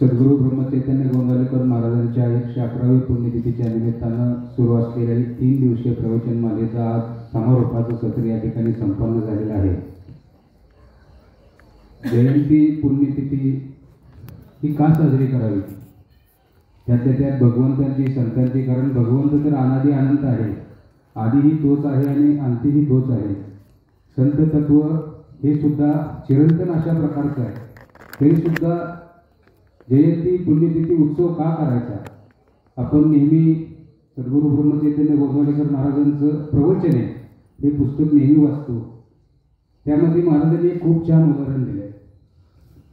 सद्गुरू ब्रह्मचैतन्य गोंदावलेकर महाराजांच्या 111वी पुण्यतिथीच्या निमित्तानं सुरू असलेल्या 3 दिवसीय प्रवचनमालेचा आज समारोपाचं सत्र या ठिकाणी संपन्न झालेलं आहे। जयंती पुण्यतिथी ही का साजरी करावी, त्यातल्या त्यात भगवंतांची संतांची, कारण भगवंत तर अनादि अनंत आहे, आदिही तोच आहे आणि अंतही तोच आहे। संत तत्व हे सुद्धा चिरंतन अशा प्रकारचं आहे, तरी सुद्धा जयंती पुण्यतिथी उत्सव का करायचा। आपण नेहमी सद्गुरू ब्रह्मचैतन्य गोंदावलेकर महाराजांचं प्रवचन आहे हे पुस्तक नेहमी वाचतो, त्यामध्ये महाराजांनी एक खूप छान उदाहरण दिले।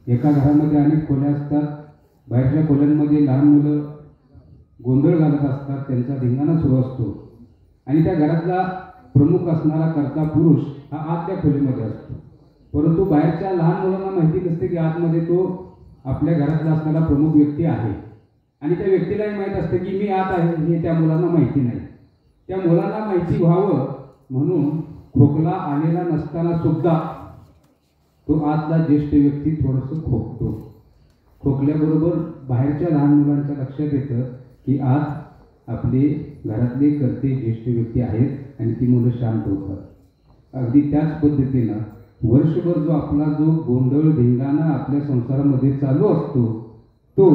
एका घरामध्ये अनेक खोल्या असतात, बाहेरच्या खोल्यांमध्ये लहान मुलं गोंधळ घालत असतात, त्यांचा धिंगाणा सुरू असतो आणि त्या घरातला प्रमुख असणारा कर्ता पुरुष हा आतल्या खोलीमध्ये असतो, परंतु बाहेरच्या लहान मुलांना माहिती नसते की आतमध्ये तो आपल्या घरातला असणारा प्रमुख व्यक्ती आहे आणि त्या व्यक्तीलाही माहीत असते की मी आत आहे हे त्या मुलांना माहिती नाही। त्या मुलांना माहिती व्हावं म्हणून खोकला आलेला नसताना सुद्धा तो आतला ज्येष्ठ व्यक्ती थोडंसं खोकतो। खोकल्याबरोबर बाहेरच्या लहान मुलांच्या लक्षात येतं की आत आपले घरातले कर्ते ज्येष्ठ व्यक्ती आहेत आणि ती मुलं शांत होतात। अगदी त्याच पद्धतीनं वर्षभर जो गोंधळ धिंगाणा आपल्या संसारामध्ये चालू असतो तो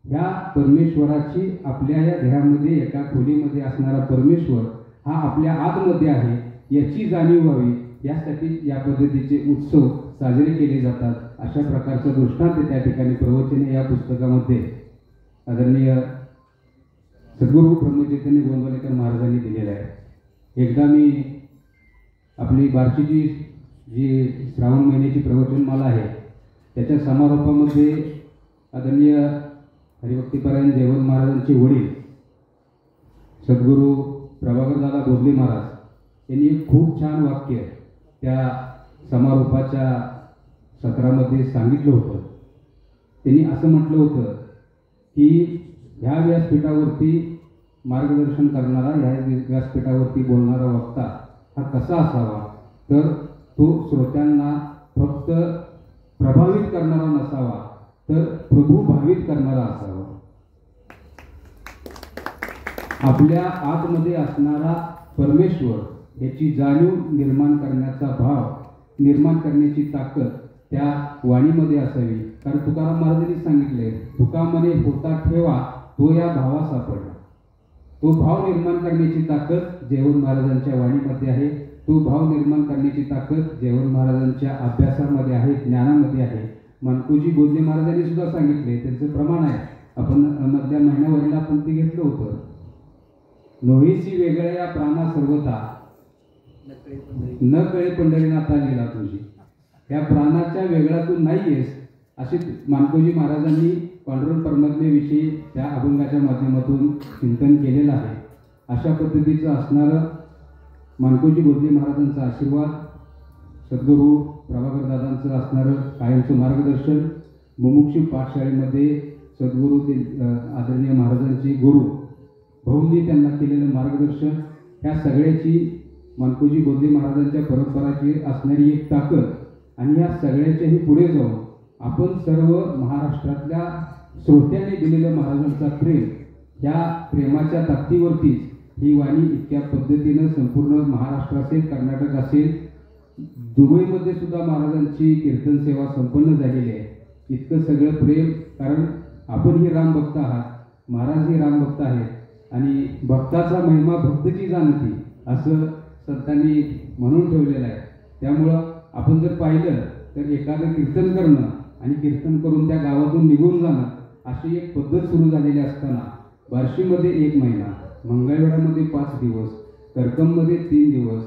ह्या परमेश्वराची, आपल्या या घरामध्ये एका खोलीमध्ये असणारा परमेश्वर हा आपल्या आतमध्ये आहे याची जाणीव व्हावी, यासाठी या पद्धतीचे उत्सव साजरे केले जातात। अशा प्रकारचा दृष्टांत त्या ठिकाणी प्रवचने या पुस्तकामध्ये आदरणीय सद्गुरू ब्रह्मचैतन्य गोंदावलेकर महाराजांनी दिलेला आहे। एकदा मी आपली बार्शीची जी श्रावण महिन्याची प्रवचनमाला आहे त्याच्या समारोपामध्ये आदरणीय हरिभक्तीपरायण जयवंत महाराजांचे वडील सद्गुरू प्रभाकरदादा बोधले महाराज यांनी एक खूप छान वाक्य त्या समारोपाच्या सत्रामध्ये सांगितलं होतं। त्यांनी असं म्हटलं होतं की ह्या व्यासपीठावरती मार्गदर्शन करणारा, ह्या व्यासपीठावरती बोलणारा वक्ता हा कसा असावा, तर तो श्रोत्यांना फक्त प्रभावित करणारा नसावा तर प्रभू भावित करणारा असावा। आपल्या आतमध्ये असणारा परमेश्वर याची जाणीव निर्माण करण्याचा भाव, निर्माण करण्याची ताकद त्या वाणीमध्ये असावी। कारण तुकाराम महाराजांनी सांगितले, तुका मने होता ठेवा तो या भावा सापडला। तो भाव निर्माण करण्याची ताकद जयवंत महाराजांच्या वाणीमध्ये आहे, तो भाव निर्माण करण्याची ताकद जयवंत महाराजांच्या अभ्यासामध्ये आहे, ज्ञानामध्ये आहे। मानकोजी बोधले महाराजांनी सुद्धा सांगितले, त्यांचं प्रमाण आहे, आपण मधल्या महिन्यावरील आपण ते घेतलं होतं, नोहीसी वेगळ्या प्राणा सर्वता न कळे पंढरीनाथा लीला तुझी। या प्राणाच्या वेगळा तू नाहीयेस असे मानकोजी महाराजांनी पांडुरंग परमात्म्याविषयी त्या अभंगाच्या माध्यमातून चिंतन केलेलं आहे। अशा पद्धतीचं असणारं मानकोजी बोधले महाराजांचा आशीर्वाद, सद्गुरू प्रभाकरदादांचं असणारं कायमचं मार्गदर्शन, मुमुक्षू पाठशाळेमध्ये सद्गुरू आदरणीय महाराजांचे गुरु भाऊंनी त्यांना केलेलं मार्गदर्शन, ह्या सगळ्याची मानकोजी बोधले महाराजांच्या परंपराची असणारी एक ताकद आणि या सगळ्याच्याही पुढे जाऊन आपण सर्व महाराष्ट्रातल्या श्रोत्यांनी दिलेलं महाराजांचा प्रेम, ह्या प्रेमाच्या ताकदीवरतीच ही वाणी इतक्या पद्धतीनं संपूर्ण महाराष्ट्र असेल, कर्नाटक असेल, दुबईमध्ये सुद्धा महाराजांची कीर्तन सेवा संपन्न झालेली आहे। इतकं सगळं प्रेम, कारण आपणही रामभक्त आहात, महाराजही रामभक्त आहेत आणि भक्ताचा महिमा भक्तची जाणती असं संतांनी म्हणून ठेवलेलं आहे। त्यामुळं आपण जर पाहिलं तर एखादं कीर्तन करणं आणि कीर्तन करून त्या गावातून निघून जाणं अशी एक पद्धत सुरू झालेली असताना बार्शीमध्ये 1 महिना, मंगळवेढ्यामध्ये 5 दिवस, करकममध्ये 3 दिवस,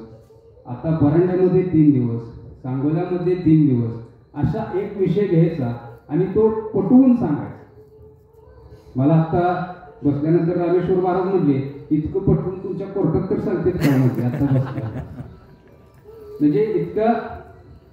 आता परांड्यामध्ये 3 दिवस, सांगोल्यामध्ये 3 दिवस, अशा एक विषय घ्यायचा आणि तो पटवून सांगायचा। मला आता बसल्यानंतर रामेश्वर महाराज म्हटले, इतकं पटवून तुमच्या कोर्टात तर सांगतेच का म्हटले आता बसल्या, म्हणजे इतकं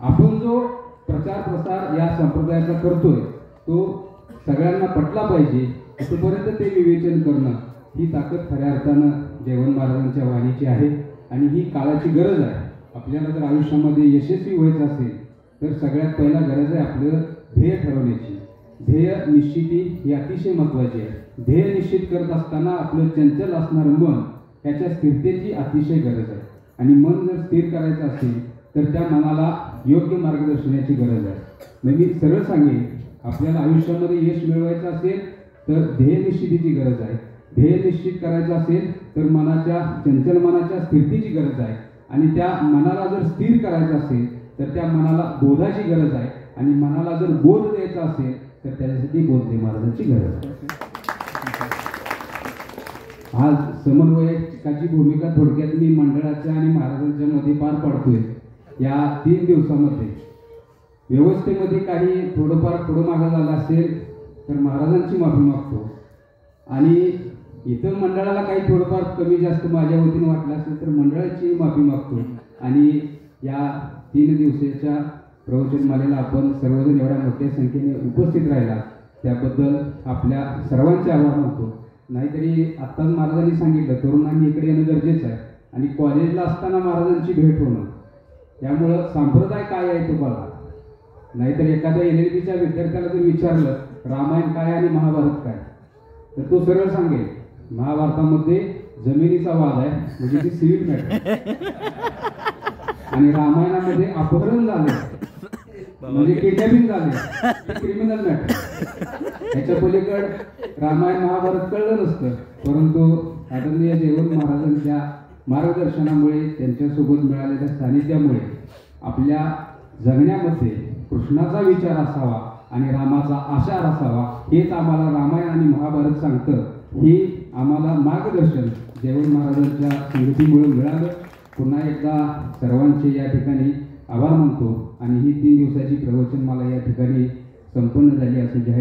आपण जो प्रचार प्रसार या संप्रदायाचा करतोय तो सगळ्यांना पटला पाहिजे, तोपर्यंत ते विवेचन करणं ही ताकद खऱ्या अर्थानं जयवंत महाराजांच्या वाणीची आहे आणि ही काळाची गरज आहे। आपल्याला जर आयुष्यामध्ये यशस्वी व्हायचं असेल तर सगळ्यात पहिला गरज आहे आपलं ध्येय ठरवण्याची। ध्येय निश्चिती ही अतिशय महत्त्वाची आहे. ध्येय निश्चित करत असताना आपलं चंचल असणारं मन याच्या स्थिरतेची अतिशय गरज आहे. आणि मन जर स्थिर करायचं असेल तर त्या मनाला योग्य मार्गदर्शनाची गरज आहे. म्हणजे मी सरळ सांगेन, आपल्याला आयुष्यामध्ये यश मिळवायचं असेल तर ध्येय निश्चितीची गरज आहे. ध्येय निश्चित करायचं असेल तर चंचल मनाच्या स्थिरतेची गरज आहे. आणि त्या मनाला जर स्थिर करायचं असेल तर त्या मनाला बोधाची गरज आहे. आणि मनाला जर बोध द्यायचा असेल तर त्याच्यासाठी बोधदेव महाराजांची गरज आहे. आज समन्वयकाची भूमिका थोडक्यात मी मंडळाच्या आणि महाराजांच्या मध्ये पार पाडतोय. या 3 दिवसामध्ये व्यवस्थेमध्ये काही थोडंफार पुढं मागं झालं असेल तर महाराजांची माफी मागतो. आणि इतर मंडळाला काही थोडंफार कमी जास्त माझ्या वतीने वाटलं असेल तर मंडळाची माफी मागतो. आणि या 3 दिवसाच्या प्रवचनमालेला आपण सर्वजण एवढ्या मोठ्या संख्येने उपस्थित राहिला त्याबद्दल आपल्या सर्वांचे आभार मानतो. नाहीतरी आत्ताच महाराजांनी सांगितलं तरुणांनी इकडे येणं गरजेचं आहे. आणि कॉलेजला असताना महाराजांची भेट होणं, त्यामुळं संप्रदाय काय आहे तो बघा. नाहीतर एखाद्या LLBच्या विद्यार्थ्याला जर विचारलं रामायण काय आणि महाभारत काय तर तो सरळ सांगेल महाभारतामध्ये जमिनीचा वाद आहे म्हणजे ती सिव्हिल मॅटर, आणि रामायणामध्ये अपहरण झाले म्हणजे किडनॅपिंग झाले क्रिमिनल मॅटर. याच्या पलीकडे रामायण महाभारत कळलं नसतं. परंतु आदरणीय जयवंत महाराजांच्या मार्गदर्शनामुळे त्यांच्यासोबत मिळालेल्या सानिध्यामुळे आपल्या जगण्यामध्ये कृष्णाचा विचार असावा आणि रामाचा आचार असावा हेच आम्हाला रामायण आणि महाभारत सांगतं. हे आम्हाला मार्गदर्शन जयवंत महाराजांच्या संगतीमुळे मिळालं. पुन्हा एकदा सर्वांचे या ठिकाणी आभार मानतो. आणि ही 3 दिवसाची प्रवचन मला या ठिकाणी संपन्न झाली असं जाहीर